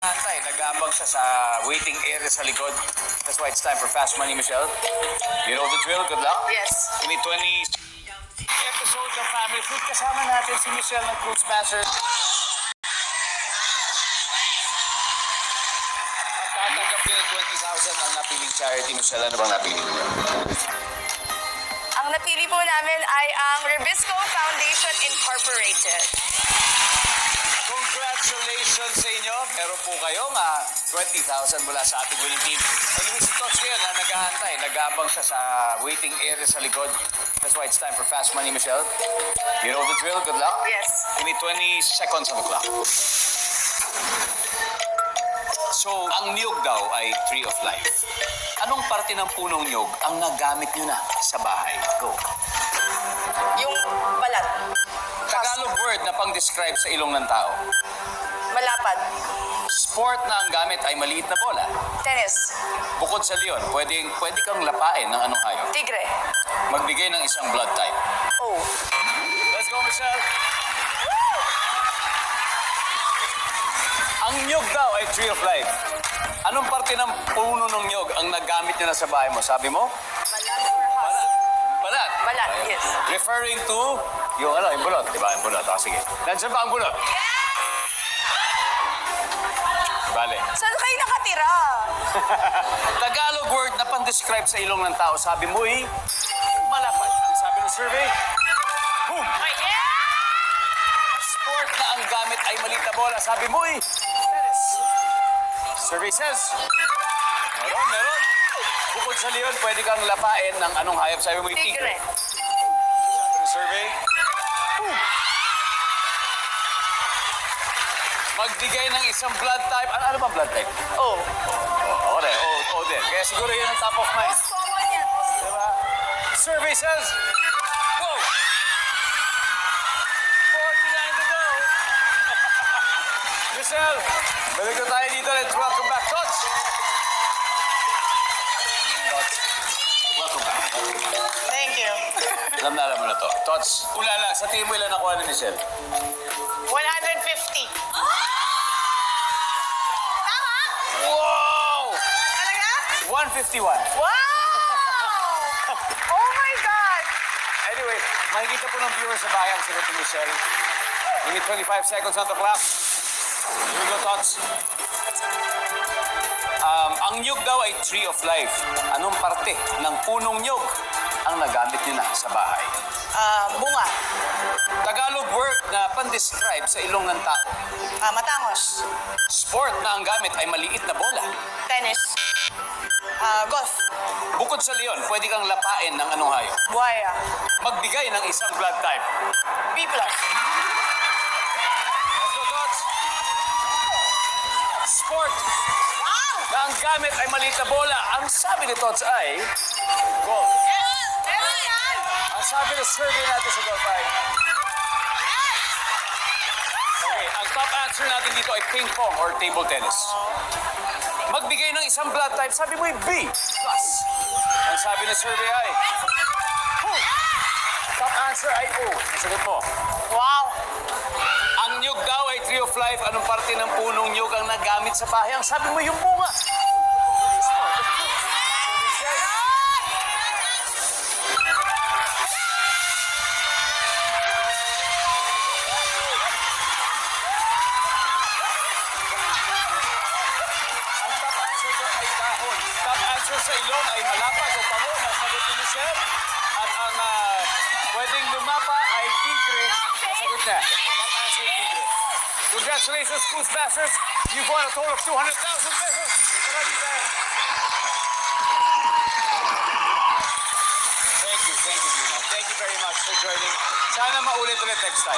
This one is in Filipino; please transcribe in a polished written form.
Antay, nag-aabang siya sa waiting area sa likod. That's why it's time for Fast Money, Michelle. You know the drill. Good luck. Yes. Give me 20 episode ng Family Feud. Kasama natin si Michelle ng Cool Smashers. At tatanggap niya ng 20,000 ang napiling charity. Michelle, ano bang napili niyo? Ang napili po namin ay ang Ribisco Foundation Incorporated. Congratulations sa inyo. Meron po kayong 20,000 mula sa ating winning team. Anyway, si Tots ngayon na nag-aantay. Nag-aabang siya sa waiting area sa likod. That's why it's time for Fast Money, Michelle. You know the drill. Good luck. Yes. Give me 20 seconds on the clock. So, ang niyog daw ay Tree of Life. Anong parte ng punong niyog ang nagamit niyo na sa bahay? Go. Yung balat. Tagalog word na pang-describe sa ilong ng tao. Malapad. Sport na ang gamit ay maliit na bola. Tennis. Bukod sa leon, pwede kang lapain ng anong hayop. Tigre. Magbigay ng isang blood type. Oh. Let's go, Michelle. Ang nyog daw ay Tree of Life. Anong parte ng puno ng nyog ang nagamit niya na sa bahay mo? Sabi mo? Balat. Balat, yes. Referring to yung bulot. Diba? Yung bulot. Sige. Nandiyan ba ang bulot? Bale. Saan kayo nakatira? Tagalog word na pang-describe sa ilong ng tao. Sabi mo malapad. Ang sabi ng survey? Boom! Sport na ang gamit ay maliit na bola. Sabi mo tennis. Survey says, meron. Bukod sa leon, pwede kang lapain ng anong hayop. Sabi mo tigre. Sabi ng survey? Boom! Magbigay ng isang blood type. Ano bang blood type? Oh. Okay. Din. Kaya siguro yun ang top of mind. Most common yan. Diba? Survey says, go! 49 to go. Michelle, balik na tayo dito. Let's welcome back, Tots. Tots, welcome back. Thank you. Alam mo na to. Tots, ulala, sa tingin mo ilan nakuha ni Michelle? 150. Tama? Wow! Talaga? 151. Wow! Oh my God! Anyway, makikita po ng viewers sa bayan si Michelle. We need 25 seconds on the clock. Here we go, Tots. Ang nyug daw ay Tree of Life. Anong parte ng punong nyug ang nagamit niyo na sa bahay? Bunga. Tagalog word na pan-describe sa ilong ng tao. Matangos. Sport na ang gamit ay maliit na bola. Tennis. Golf. Bukod sa leon, pwede kang lapain ng anong hayop. Buhaya. Magbigay ng isang blood type. B+. Let's go, Tots. Sport na ang gamit ay maliit na bola. Ang sabi ni Tots ay golf. Yes! Meron yan! Ang sabi ng survey natin sa golf ay okay, ang top answer natin dito ay ping pong or table tennis. Magbigay ng isang blood type, sabi mo B+. Ang sabi ng survey ay top answer ay O. Sagot mo. Wow! Ang nyug daw ay Tree of Life. Anong parte ng punong nyug ang nagamit sa bahay? Ang sabi mo yung bunga. Ang top answer doon ay dahon. Top answer sa ilong ay malapad o pango. Nasagot ni Michelle. At ang pwedeng lumapa ay tigre. Nasagot niya. Top answer tigre. Congratulations, Cool Smashers. You've won a total of 200,000 pesos. Maraming salamat. Thank you, Dina. Thank you very much for joining. Sana maulit ulit next time.